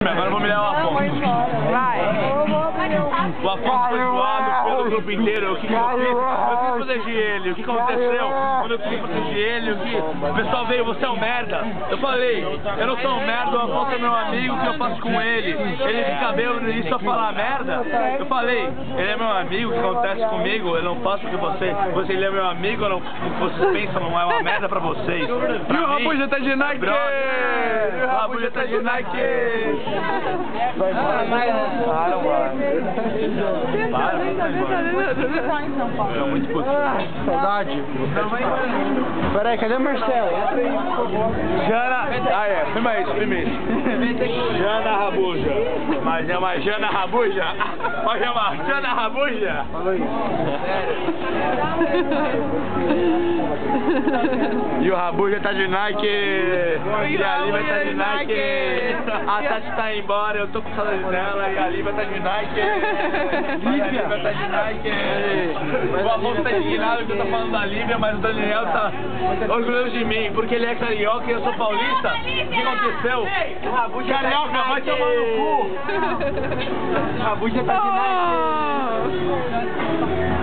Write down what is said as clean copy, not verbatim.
Agora eu vou humilhar o Afonso. Vai. O Afonso foi zoado pelo grupo inteiro. O que eu fiz? Eu quis proteger ele. O que aconteceu? Quando eu quis proteger ele, o pessoal veio, você é um merda. Eu falei, eu não sou um merda, o Afonso é meu amigo, o que eu faço com ele? Ele fica bêbado e só falar merda? Eu falei, ele é meu amigo, o que acontece comigo? Eu não faço o que ele é meu amigo, o que vocês pensam não é uma merda pra vocês. E o Rabuja tá de Nike! O Rabuja tá de Nike! Vai embora. Para, mano. É muito puto. Saudade. Peraí, cadê o Marcelo? Entra aí, por favor. Jana. Ah, é. Filma isso. Jana Rabuja. Mas é uma Jana Rabuja? Pode chamar Jana Rabuja? Fala aí. E o Rabuja tá de Nike. E a Lívia tá de Nike. A Tati tá embora, eu tô com saudade dela. E a Lívia tá de Nike. Lívia tá de Nike. O Afonso tá indignado que eu tô falando da Lívia, mas o Daniel tá orgulhoso de mim, porque ele é carioca e eu sou paulista. O que aconteceu? Carioca, vai tomar no cu! Rabuja tá de Nike.